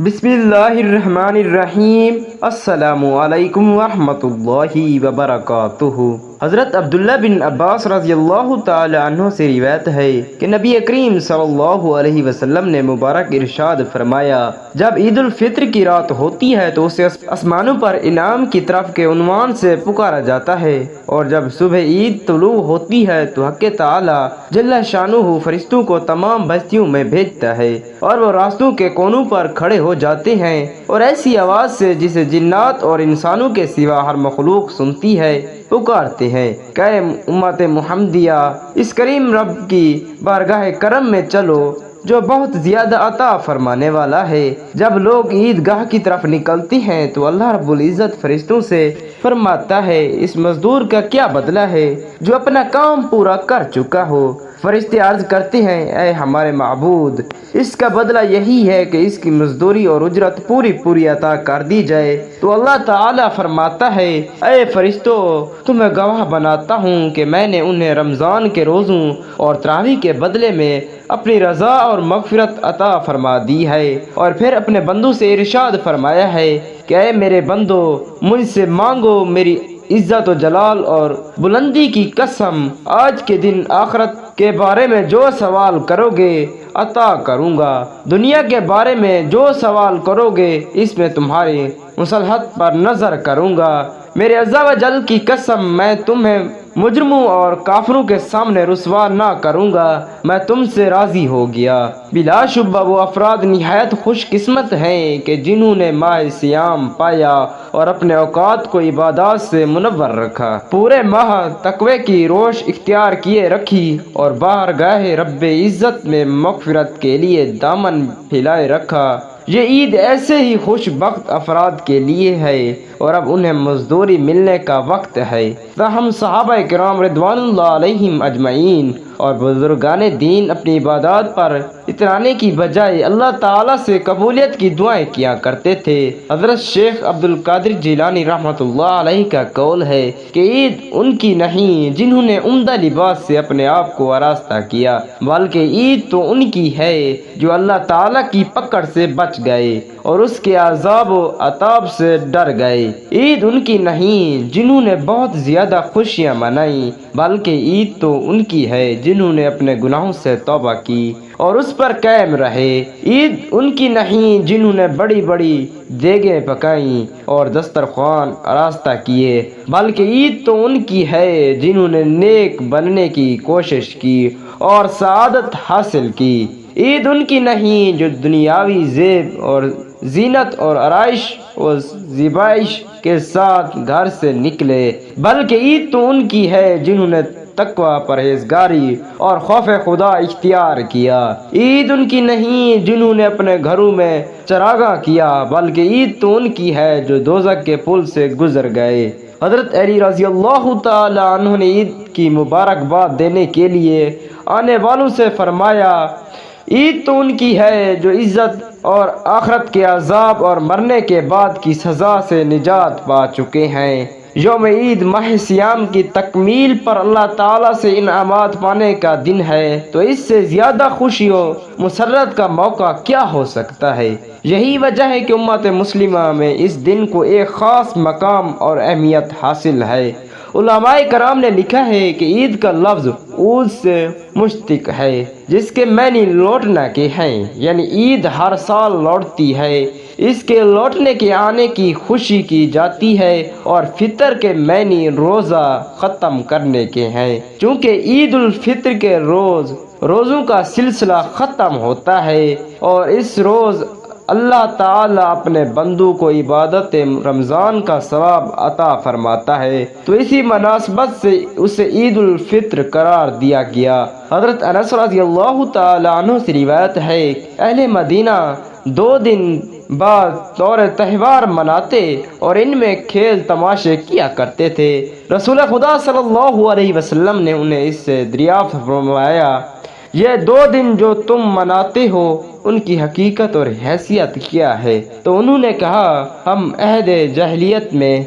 بسم اللہ الرحمن الرحیم۔ السلام علیکم ورحمۃ اللہ وبرکاتہ۔ حضرت عبداللہ بن عباس رضی اللہ تعالی عنہ سے روایت ہے کہ نبی کریم صلی اللہ علیہ وسلم نے مبارک ارشاد فرمایا، جب عید الفطر کی رات ہوتی ہے تو اسے آسمانوں پر انعام کی طرف کے عنوان سے پکارا جاتا ہے، اور جب صبح عید طلوع ہوتی ہے تو حق تعالی جل شانہ فرشتوں کو تمام بستیوں میں بھیجتا ہے، اور وہ راستوں کے کونوں پر کھڑے ہو جاتے ہیں اور ایسی آواز سے جسے جنات اور انسانوں کے سوا ہر مخلوق سنتی ہے پکارتے ہیں کہ اے امت محمدیہ، اس کریم رب کی بارگاہ کرم میں چلو جو بہت زیادہ عطا فرمانے والا ہے۔ جب لوگ عید گاہ کی طرف نکلتے ہیں تو اللہ رب العزت فرشتوں سے فرماتا ہے، اس مزدور کا کیا بدلہ ہے جو اپنا کام پورا کر چکا ہو؟ فرشتے عرض کرتے ہیں، اے ہمارے معبود، اس کا بدلہ یہی ہے کہ اس کی مزدوری اور اجرت پوری عطا کر دی جائے۔ تو اللہ تعالیٰ فرماتا ہے، اے فرشتوں، تمہیں گواہ بناتا ہوں کہ میں نے انہیں رمضان کے روزوں اور تراویح کے بدلے میں اپنی رضا اور مغفرت عطا فرما دی ہے، اور پھر اپنے بندوں سے ارشاد فرمایا ہے کہ اے میرے بندو، مجھ سے مانگو، میری عزت و جلال اور بلندی کی قسم، آج کے دن آخرت کے بارے میں جو سوال کرو گے عطا کروں گا، دنیا کے بارے میں جو سوال کرو گے اس میں تمہاری مصلحت پر نظر کروں گا، میرے عز و جل کی قسم، میں تمہیں مجرموں اور کافروں کے سامنے رسوا نہ کروں گا، میں تم سے راضی ہو گیا۔ بلا شبہ وہ افراد نہایت خوش قسمت ہیں کہ جنہوں نے ماہ سیام پایا اور اپنے اوقات کو عبادات سے منور رکھا، پورے ماہ تقوی کی روش اختیار کیے رکھی اور بارگاہ رب عزت میں مغفرت کے لیے دامن پھیلائے رکھا۔ یہ عید ایسے ہی خوش بخت افراد کے لیے ہے اور اب انہیں مزدوری ملنے کا وقت ہے۔ تاہم صحابہ کرام رضوان اللہ علیہم اجمعین اور بزرگان دین اپنی عبادات پر اترانے کی بجائے اللہ تعالیٰ سے قبولیت کی دعائیں کیا کرتے تھے۔ حضرت شیخ عبد القادر جیلانی رحمۃ اللہ علیہ کا قول ہے کہ عید ان کی نہیں جنہوں نے عمدہ لباس سے اپنے آپ کو آراستہ کیا، بلکہ عید تو ان کی ہے جو اللہ تعالیٰ کی پکڑ سے بچ گئے اور اس کے عذاب و عطاب سے ڈر گئے۔ عید ان کی نہیں جنہوں نے بہت زیادہ خوشیاں منائیں، بلکہ عید تو ان کی ہے جنہوں نے اپنے گناہوں سے توبہ کی اور اس پر قائم رہے۔ عید ان کی نہیں جنہوں نے بڑی بڑی دیگیں پکائیں اور دسترخوان آراستہ کیے، بلکہ عید تو ان کی ہے جنہوں نے نیک بننے کی کوشش کی اور سعادت حاصل کی۔ عید ان کی نہیں جو دنیاوی زیب اور زینت اور آرائش و زیبائش کے ساتھ گھر سے نکلے، بلکہ عید تو ان کی ہے جنہوں نے تقوی، پرہیزگاری اور خوف خدا اختیار کیا۔ عید ان کی نہیں جنہوں نے اپنے گھروں میں چراغاں کیا، بلکہ عید تو ان کی ہے جو دوزخ کے پل سے گزر گئے۔ حضرت علی رضی اللہ تعالی عنہ نے عید کی مبارکباد دینے کے لیے آنے والوں سے فرمایا، عید تو ان کی ہے جو عزت اور آخرت کے عذاب اور مرنے کے بعد کی سزا سے نجات پا چکے ہیں۔ یوم عید ماہ سیام کی تکمیل پر اللہ تعالیٰ سے انعامات پانے کا دن ہے، تو اس سے زیادہ خوشی و مسرت کا موقع کیا ہو سکتا ہے؟ یہی وجہ ہے کہ امت مسلمہ میں اس دن کو ایک خاص مقام اور اہمیت حاصل ہے۔ علماء کرام نے لکھا ہے کہ عید کا لفظ عود سے مشتق ہے، جس کے معنی لوٹنا کے ہیں، یعنی عید ہر سال لوٹتی ہے، اس کے لوٹنے کے آنے کی خوشی کی جاتی ہے، اور فطر کے معنی روزہ ختم کرنے کے ہیں، چونکہ عید الفطر کے روزوں کا سلسلہ ختم ہوتا ہے اور اس روز اللہ تعالیٰ اپنے بندوں کو عبادت رمضان کا ثواب عطا فرماتا ہے، تو اسی مناسبت سے اسے عید الفطر قرار دیا گیا۔ حضرت انس رضی اللہ تعالی عنہ سے روایت ہے، اہل مدینہ 2 دن بعد طور تہوار مناتے اور ان میں کھیل تماشے کیا کرتے تھے۔ رسول خدا صلی اللہ علیہ وسلم نے انہیں اس سے دریافت فرمایا، یہ 2 دن جو تم مناتے ہو ان کی حقیقت اور حیثیت کیا ہے؟ تو انہوں نے کہا، ہم عہد جاہلیت میں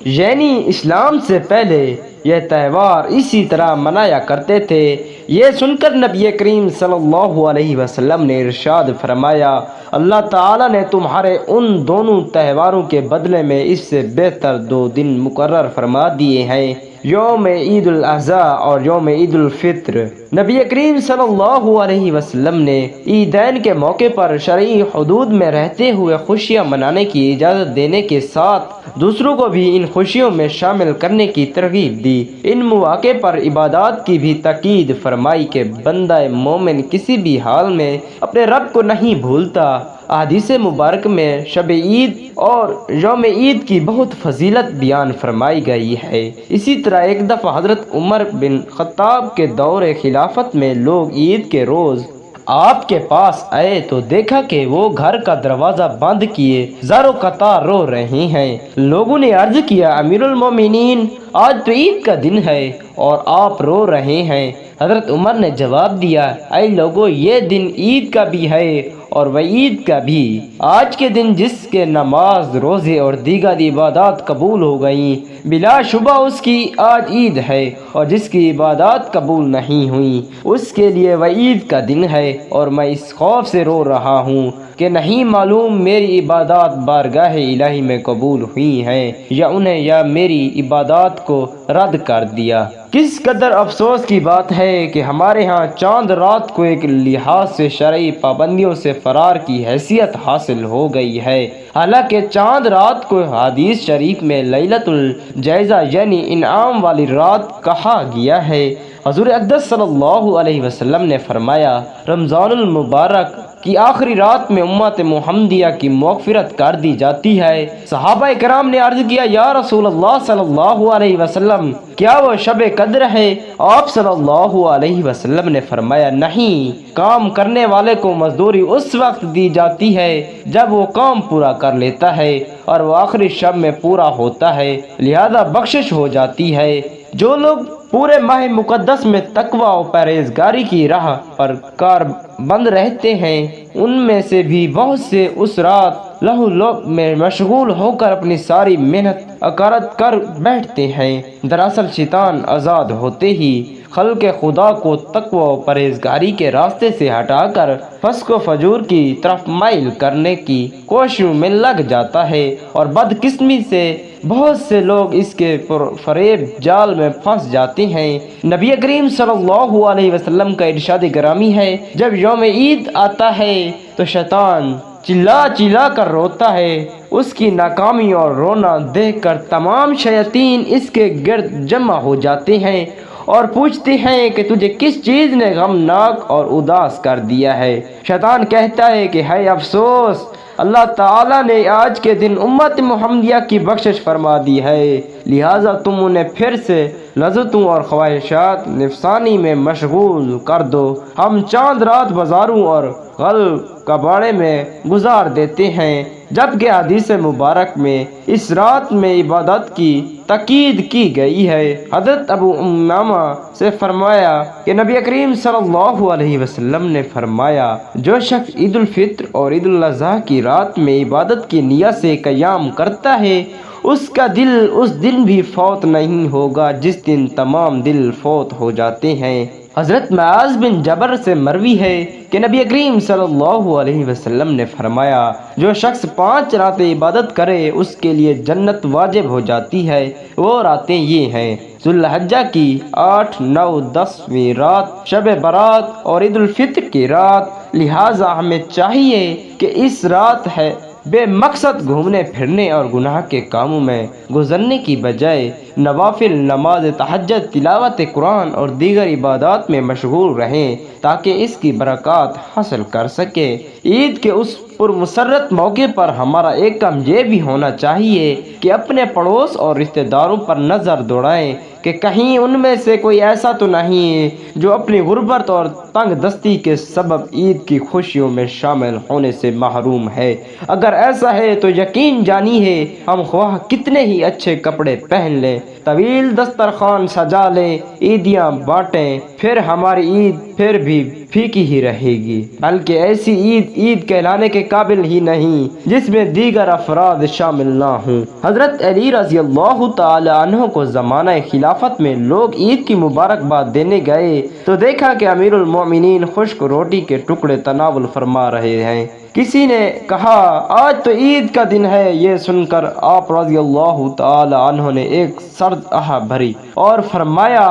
یعنی اسلام سے پہلے یہ تہوار اسی طرح منایا کرتے تھے۔ یہ سن کر نبی کریم صلی اللہ علیہ وسلم نے ارشاد فرمایا، اللہ تعالیٰ نے تمہارے ان دونوں تہواروں کے بدلے میں اس سے بہتر 2 دن مقرر فرما دیے ہیں، یوم عید الاضحیٰ اور یوم عید الفطر۔ نبی کریم صلی اللہ علیہ وسلم نے عیدین کے موقع پر شرعی حدود میں رہتے ہوئے خوشیاں منانے کی اجازت دینے کے ساتھ دوسروں کو بھی ان خوشیوں میں شامل کرنے کی ترغیب دی۔ ان مواقع پر عبادات کی بھی تاکید فرمائی کہ بندہ مومن کسی بھی حال میں اپنے رب کو نہیں بھولتا۔ احادیث مبارک میں شب عید اور یوم عید کی بہت فضیلت بیان فرمائی گئی ہے۔ اسی طرح ایک دفعہ حضرت عمر بن خطاب کے دور خلافت میں لوگ عید کے روز آپ کے پاس آئے تو دیکھا کہ وہ گھر کا دروازہ بند کیے زار و قطار رو رہے ہیں۔ لوگوں نے عرض کیا، امیر المومنین، آج تو عید کا دن ہے اور آپ رو رہے ہیں۔ حضرت عمر نے جواب دیا، اے لوگو، یہ دن عید کا بھی ہے اور وعید کا بھی۔ آج کے دن جس کے نماز، روزے اور دیگر عبادات قبول ہو گئیں، بلا شبہ اس کی آج عید ہے، اور جس کی عبادات قبول نہیں ہوئیں اس کے لیے وعید کا دن ہے، اور میں اس خوف سے رو رہا ہوں کہ نہیں معلوم میری عبادات بارگاہ الہی میں قبول ہوئی ہیں یا میری عبادات کو رد کر دیا۔ کس قدر افسوس کی بات ہے کہ ہمارے ہاں چاند رات کو ایک لحاظ سے شرعی پابندیوں سے فرار کی حیثیت حاصل ہو گئی ہے، حالانکہ چاند رات کو حدیث شریف میں لیلۃ الجائزہ یعنی انعام والی رات کہا گیا ہے۔ حضور اقدس صلی اللہ علیہ وسلم نے فرمایا، رمضان المبارک کی آخری رات میں امت محمدیہ کی مغفرت کر دی جاتی ہے۔ صحابہ کرام نے عرض کیا، یا رسول اللہ صلی اللہ علیہ وسلم، کیا وہ شب قدر ہے؟ آپ صلی اللہ علیہ وسلم نے فرمایا، نہیں، کام کرنے والے کو مزدوری اس وقت دی جاتی ہے جب وہ کام پورا کر لیتا ہے اور وہ آخری شب میں پورا ہوتا ہے، لہذا بخشش ہو جاتی ہے۔ جو لوگ پورے ماہ مقدس میں تقوی و پرہیزگاری کی راہ پر کار بند رہتے ہیں، ان میں سے بھی بہت سے اس رات لہو لعب میں مشغول ہو کر اپنی ساری محنت اکارت کر بیٹھتے ہیں۔ دراصل شیطان آزاد ہوتے ہی خلق خدا کو تقوی و پرہیزگاری کے راستے سے ہٹا کر فسق و فجور کی طرف مائل کرنے کی کوششوں میں لگ جاتا ہے، اور بدقسمی سے بہت سے لوگ اس کے فریب جال میں پھنس جاتے ہیں۔ نبی کریم صلی اللہ علیہ وسلم کا ارشاد گرامی ہے، جب یوم عید آتا ہے تو شیطان چلا چلا کر روتا ہے۔ اس کی ناکامی اور رونا دیکھ کر تمام شیاطین اس کے گرد جمع ہو جاتے ہیں اور پوچھتے ہیں کہ تجھے کس چیز نے غمناک اور اداس کر دیا ہے؟ شیطان کہتا ہے کہ ہے افسوس، اللہ تعالیٰ نے آج کے دن امت محمدیہ کی بخشش فرما دی ہے، لہٰذا تم انہیں پھر سے لذتوں اور خواہشات نفسانی میں مشغول کر دو۔ ہم چاند رات بازاروں اور غل کباڑے میں گزار دیتے ہیں، جبکہ حدیث مبارک میں اس رات میں عبادت کی تاکید کی گئی ہے۔ حضرت ابو امامہ سے فرمایا کہ نبی کریم صلی اللہ علیہ وسلم نے فرمایا، جو شخص عید الفطر اور عید الاضحیٰ کی رات میں عبادت کی نیت سے قیام کرتا ہے، اس کا دل اس دن بھی فوت نہیں ہوگا جس دن تمام دل فوت ہو جاتے ہیں۔ حضرت معاذ بن جبر سے مروی ہے کہ نبی کریم صلی اللہ علیہ وسلم نے فرمایا، جو شخص 5 راتیں عبادت کرے اس کے لیے جنت واجب ہو جاتی ہے۔ وہ راتیں یہ ہیں: ذو الحجہ کی 8، 9، 10ویں رات، شب برات اور عید الفطر کی رات۔ لہٰذا ہمیں چاہیے کہ اس رات ہے بے مقصد گھومنے پھرنے اور گناہ کے کاموں میں گزرنے کی بجائے نوافل، نماز تہجد، تلاوت قرآن اور دیگر عبادات میں مشغول رہیں تاکہ اس کی برکات حاصل کر سکے۔ عید کے اس پرمسرت موقع پر ہمارا ایک کام یہ بھی ہونا چاہیے کہ اپنے پڑوس اور رشتہ داروں پر نظر دوڑائیں کہ کہیں ان میں سے کوئی ایسا تو نہیں جو اپنی غربت اور تنگ دستی کے سبب عید کی خوشیوں میں شامل ہونے سے محروم ہے۔ اگر ایسا ہے تو یقین جانیے ہم خواہ کتنے ہی اچھے کپڑے پہن لیں، طویل دسترخوان سجا لیں، عیدیاں بانٹیں، پھر ہماری عید پھر بھی پھیکی ہی رہے گی، بلکہ ایسی عید کہلانے کے قابل ہی نہیں جس میں دیگر افراد شامل نہ ہوں۔ حضرت علی رضی اللہ تعالی عنہ کو زمانہ خلافت میں لوگ عید کی مبارکباد دینے گئے تو دیکھا کہ امیر المومنین خشک روٹی کے ٹکڑے تناول فرما رہے ہیں۔ کسی نے کہا آج تو عید کا دن ہے۔ یہ سن کر آپ رضی اللہ تعالی عنہ نے ایک سرد آہ بھری اور فرمایا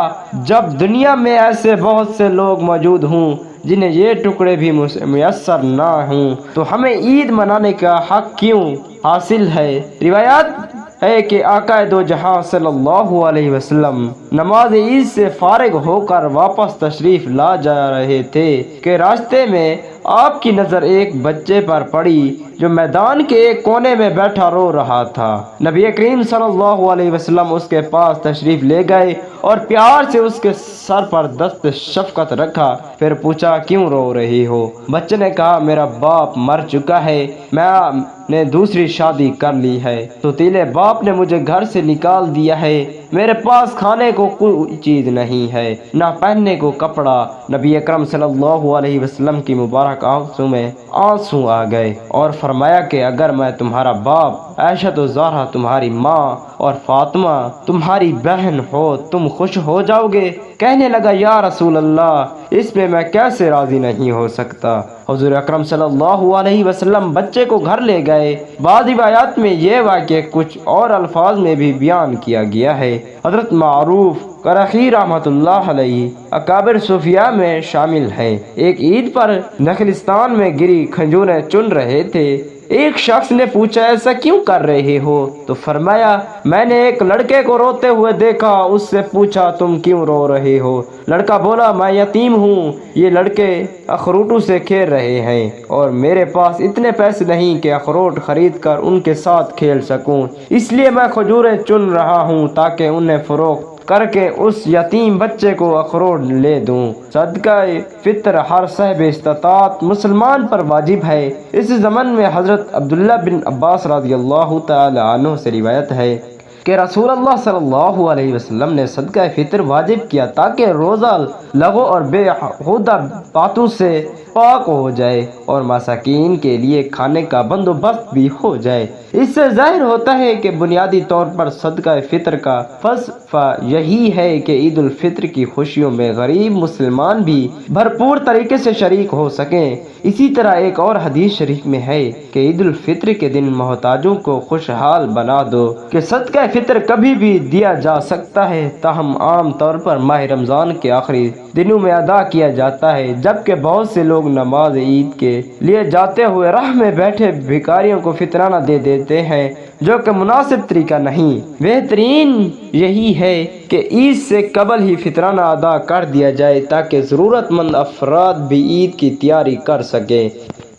جب دنیا میں ایسے بہت سے لوگ موجود ہوں جنہیں یہ ٹکڑے بھی میسر نہ ہوں تو ہمیں عید منانے کا حق کیوں حاصل ہے؟ روایات ہے کہ آقا دو جہاں صلی اللہ علیہ وسلم نماز عید سے فارغ ہو کر واپس تشریف لا جا رہے تھے کہ راستے میں آپ کی نظر ایک بچے پر پڑی جو میدان کے ایک کونے میں بیٹھا رو رہا تھا۔ نبی کریم صلی اللہ علیہ وسلم اس کے پاس تشریف لے گئے اور پیار سے اس کے سر پر دست شفقت رکھا، پھر پوچھا کیوں رو رہی ہو؟ بچے نے کہا میرا باپ مر چکا ہے، میں نے دوسری شادی کر لی ہے، تو تیلے باپ نے مجھے گھر سے نکال دیا ہے، میرے پاس کھانے کو کوئی چیز نہیں ہے، نہ پہننے کو کپڑا۔ نبی اکرم صلی اللہ علیہ وسلم کی مبارک آنکھوں میں آنسو آ گئے اور فرمایا کہ اگر میں تمہارا باپ، عائشہ تو زہرا تمہاری ماں اور فاطمہ تمہاری بہن ہو تم خوش ہو جاؤ گے؟ کہنے لگا یا رسول اللہ اس میں کیسے راضی نہیں ہو سکتا۔ حضور اکرم صلی اللہ علیہ وسلم بچے کو گھر لے گئے۔ بعض روایات میں یہ واقعہ کچھ اور الفاظ میں بھی بیان کیا گیا ہے۔ حضرت معروف کرخی رحمۃ اللہ علیہ اکابر صوفیاء میں شامل ہیں۔ ایک عید پر نخلستان میں گری کھجوریں چن رہے تھے۔ ایک شخص نے پوچھا ایسا کیوں کر رہے ہو؟ تو فرمایا میں نے ایک لڑکے کو روتے ہوئے دیکھا، اس سے پوچھا تم کیوں رو رہے ہو؟ لڑکا بولا میں یتیم ہوں، یہ لڑکے اخروٹوں سے کھیل رہے ہیں اور میرے پاس اتنے پیسے نہیں کہ اخروٹ خرید کر ان کے ساتھ کھیل سکوں، اس لیے میں کھجوریں چن رہا ہوں تاکہ انہیں فروخت کر کے اس یتیم بچے کو اخروٹ لے دوں۔ صدقہ فطر ہر صاحب استطاعت مسلمان پر واجب ہے۔ اس زمن میں حضرت عبداللہ بن عباس رضی اللہ تعالی عنہ سے روایت ہے کہ رسول اللہ صلی اللہ علیہ وسلم نے صدقہ فطر واجب کیا تاکہ روزہ لغو اور بے ہودہ باتوں سے پاک ہو جائے اور مساکین کے لیے کھانے کا بندوبست بھی ہو جائے۔ اس سے ظاہر ہوتا ہے کہ بنیادی طور پر صدقہ فطر کا فلسفہ یہی ہے کہ عید الفطر کی خوشیوں میں غریب مسلمان بھی بھرپور طریقے سے شریک ہو سکیں۔ اسی طرح ایک اور حدیث شریف میں ہے کہ عید الفطر کے دن محتاجوں کو خوشحال بنا دو کہ صدقہ فطر کبھی بھی دیا جا سکتا ہے، تاہم عام طور پر ماہ رمضان کے آخری دنوں میں ادا کیا جاتا ہے، جبکہ بہت سے لوگ نماز عید کے لیے جاتے ہوئے راہ میں بیٹھے بھکاریوں کو فطرانہ دے دیتے ہیں، جو کہ مناسب طریقہ نہیں۔ بہترین یہی ہے کہ عید سے قبل ہی فطرانہ ادا کر دیا جائے تاکہ ضرورت مند افراد بھی عید کی تیاری کر سکیں۔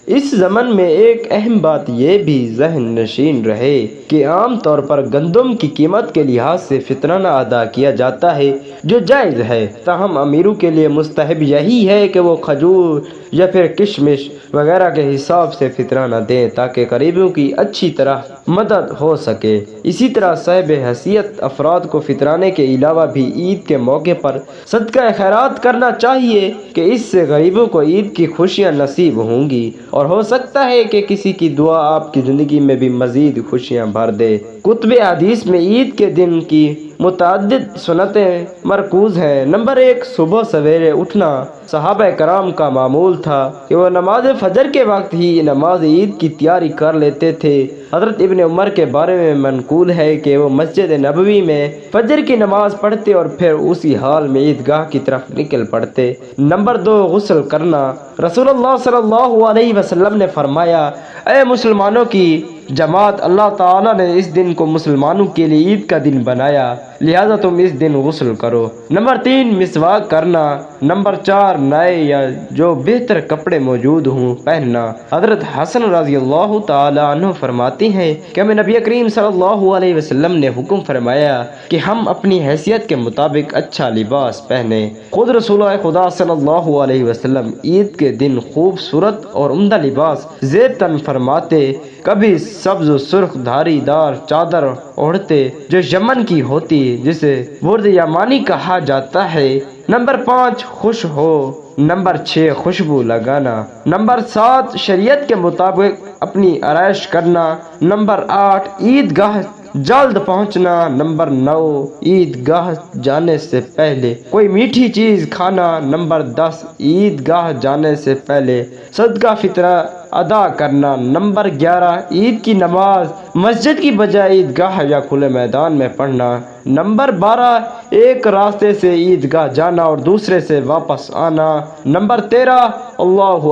اس زمن میں ایک اہم بات یہ بھی ذہن نشین رہے کہ عام طور پر گندم کی قیمت کے لحاظ سے فطرانہ ادا کیا جاتا ہے جو جائز ہے، تاہم امیروں کے لیے مستحب یہی ہے کہ وہ کھجور یا پھر کشمش وغیرہ کے حساب سے فطرانہ دیں تاکہ غریبوں کی اچھی طرح مدد ہو سکے۔ اسی طرح صاحب حیثیت افراد کو فطرانے کے علاوہ بھی عید کے موقع پر صدقہ خیرات کرنا چاہیے کہ اس سے غریبوں کو عید کی خوشیاں نصیب ہوں گی اور ہو سکتا ہے کہ کسی کی دعا آپ کی زندگی میں بھی مزید خوشیاں بھر دے۔ کتب حدیث میں عید کے دن کی متعدد سنتیں مرکوز ہیں۔ نمبر 1، صبح سویرے اٹھنا۔ صحابہ کرام کا معمول تھا کہ وہ نماز فجر کے وقت ہی نماز عید کی تیاری کر لیتے تھے۔ حضرت ابن عمر کے بارے میں منقول ہے کہ وہ مسجد نبوی میں فجر کی نماز پڑھتے اور پھر اسی حال میں عیدگاہ کی طرف نکل پڑتے۔ نمبر 2، غسل کرنا۔ رسول اللہ صلی اللہ علیہ وسلم نے فرمایا اے مسلمانوں کی جماعت، اللہ تعالیٰ نے اس دن کو مسلمانوں کے لیے عید کا دن بنایا، لہذا تم اس دن غسل کرو۔ نمبر 3، مسواک کرنا۔ نمبر 4، نئے یا جو بہتر کپڑے موجود ہوں پہننا۔ حضرت حسن رضی اللہ تعالی عنہ فرماتے ہیں کہ ہمیں نبی کریم صلی اللہ علیہ وسلم نے حکم فرمایا کہ ہم اپنی حیثیت کے مطابق اچھا لباس پہنیں۔ خود رسول خدا صلی اللہ علیہ وسلم عید کے دن خوبصورت اور عمدہ لباس زیب تن فرماتے، کبھی سبز و سرخ دھاری دار چادر اوڑھتے جو یمن کی ہوتی جسے برد یمانی کہا جاتا ہے۔ نمبر 5، خوش ہو نمبر 6 خوشبو لگانا، نمبر 7 شریعت کے مطابق اپنی آرائش کرنا، نمبر 8 عید گاہ جلد پہنچنا، نمبر 9 عید گاہ جانے سے پہلے کوئی میٹھی چیز کھانا، نمبر 10 عید گاہ جانے سے پہلے صدقہ فطرہ ادا کرنا، نمبر 11 عید کی نماز مسجد کی بجائے عید گاہ یا کھلے میدان میں پڑھنا، نمبر 12 ایک راستے سے عید گاہ جانا اور دوسرے سے واپس آنا، نمبر 13 اللہ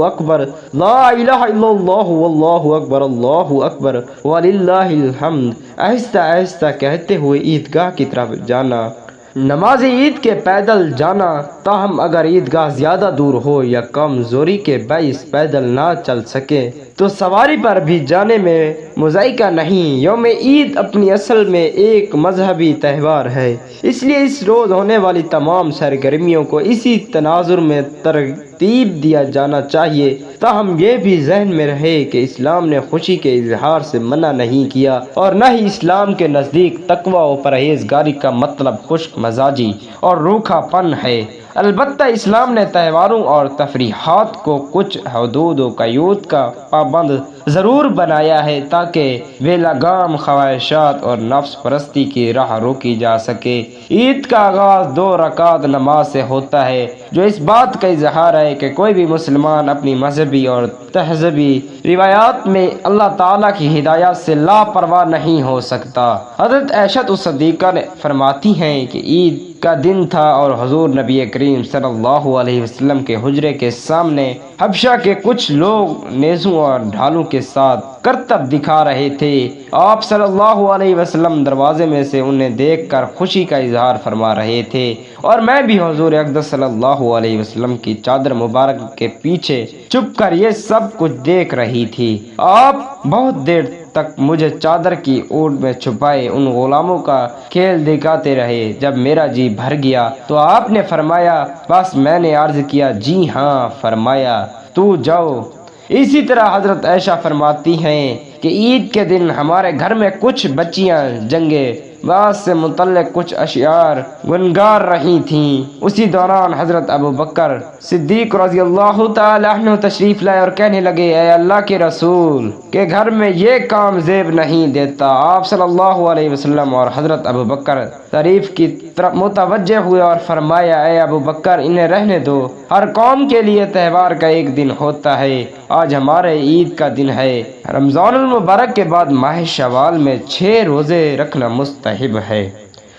اکبر لا الہ الا اللہ واللہ اکبر اللہ اکبر وللہ الحمد آہستہ آہستہ کہتے ہوئے عید گاہ کی طرف جانا، نماز عید کے پیدل جانا، تاہم اگر عیدگاہ زیادہ دور ہو یا کمزوری کے باعث پیدل نہ چل سکے تو سواری پر بھی جانے میں مذائقہ نہیں۔ یوم عید اپنی اصل میں ایک مذہبی تہوار ہے، اس لیے اس روز ہونے والی تمام سرگرمیوں کو اسی تناظر میں ترتیب دیا جانا چاہیے۔ تاہم یہ بھی ذہن میں رہے کہ اسلام نے خوشی کے اظہار سے منع نہیں کیا اور نہ ہی اسلام کے نزدیک تقویٰ و پرہیزگاری کا مطلب خشک مزاجی اور روکھا پن ہے۔ البتہ اسلام نے تہواروں اور تفریحات کو کچھ حدود و قیود کا پابند ضرور بنایا ہے تاکہ بے لگام خواہشات اور نفس پرستی کی راہ روکی جا سکے۔ عید کا آغاز 2 رکعت نماز سے ہوتا ہے، جو اس بات کا اظہار ہے کہ کوئی بھی مسلمان اپنی مذہبی اور تہذیبی روایات میں اللہ تعالیٰ کی ہدایات سے لاپرواہ نہیں ہو سکتا۔ حضرت عائشہ صدیقہ نے فرماتی ہیں کہ عید کا دن تھا اور حضور نبی کریم صلی اللہ علیہ وسلم کے حجرے کے سامنے حبشہ کے کچھ لوگ نیزوں اور ڈھالوں کے ساتھ کرتب دکھا رہے تھے۔ آپ صلی اللہ علیہ وسلم دروازے میں سے انہیں دیکھ کر خوشی کا اظہار فرما رہے تھے اور میں بھی حضور اقدس صلی اللہ علیہ وسلم کی چادر مبارک کے پیچھے چھپ کر یہ سب کچھ دیکھ رہی تھی۔ آپ بہت دیر تک مجھے چادر کی اوٹ میں چھپائے ان غلاموں کا کھیل دکھاتے رہے۔ جب میرا جی بھر گیا تو آپ نے فرمایا بس، میں نے عرض کیا جی ہاں، فرمایا تو جاؤ۔ اسی طرح حضرت عائشہ فرماتی ہیں کہ عید کے دن ہمارے گھر میں کچھ بچیاں جنگے بعض سے متعلق کچھ اشعار گنگار رہی تھیں۔ اسی دوران حضرت ابو بکر صدیق رضی اللہ تعالی عنہ تشریف لائے اور کہنے لگے اے اللہ کے رسول کے گھر میں یہ کام زیب نہیں دیتا۔ آپ صلی اللہ علیہ وسلم اور حضرت ابو بکر تعریف کی طرف متوجہ ہوئے اور فرمایا اے ابو بکر انہیں رہنے دو، ہر قوم کے لیے تہوار کا ایک دن ہوتا ہے، آج ہمارے عید کا دن ہے۔ رمضان المبارک کے بعد ماہ شوال میں 6 روزے رکھنا مستحب ہے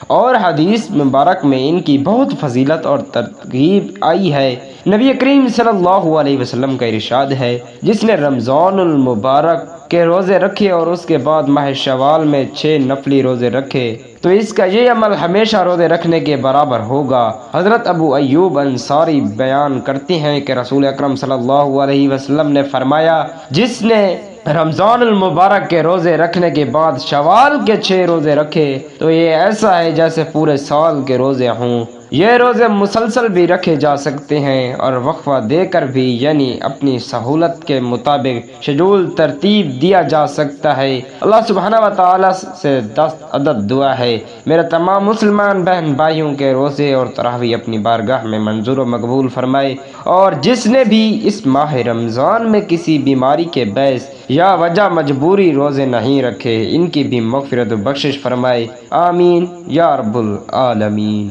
اور حدیث مبارک میں ان کی بہت فضیلت اور ترغیب آئی ہے۔ نبی کریم صلی اللہ علیہ وسلم کا ارشاد ہے جس نے رمضان المبارک کے روزے رکھے اور اس کے بعد ماہ شوال میں 6 نفلی روزے رکھے تو اس کا یہ عمل ہمیشہ روزے رکھنے کے برابر ہوگا۔ حضرت ابو ایوب انصاری بیان کرتے ہیں کہ رسول اکرم صلی اللہ علیہ وسلم نے فرمایا جس نے رمضان المبارک کے روزے رکھنے کے بعد شوال کے 6 روزے رکھے تو یہ ایسا ہے جیسے پورے سال کے روزے ہوں۔ یہ روزے مسلسل بھی رکھے جا سکتے ہیں اور وقفہ دے کر بھی، یعنی اپنی سہولت کے مطابق شیڈول ترتیب دیا جا سکتا ہے۔ اللہ سبحانہ و تعالیٰ سے دست عدد دعا ہے میرے تمام مسلمان بہن بھائیوں کے روزے اور تراویح اپنی بارگاہ میں منظور و مقبول فرمائے، اور جس نے بھی اس ماہ رمضان میں کسی بیماری کے باعث یا وجہ مجبوری روزے نہیں رکھے ان کی بھی مغفرت و بخشش فرمائے، آمین یا رب العالمین۔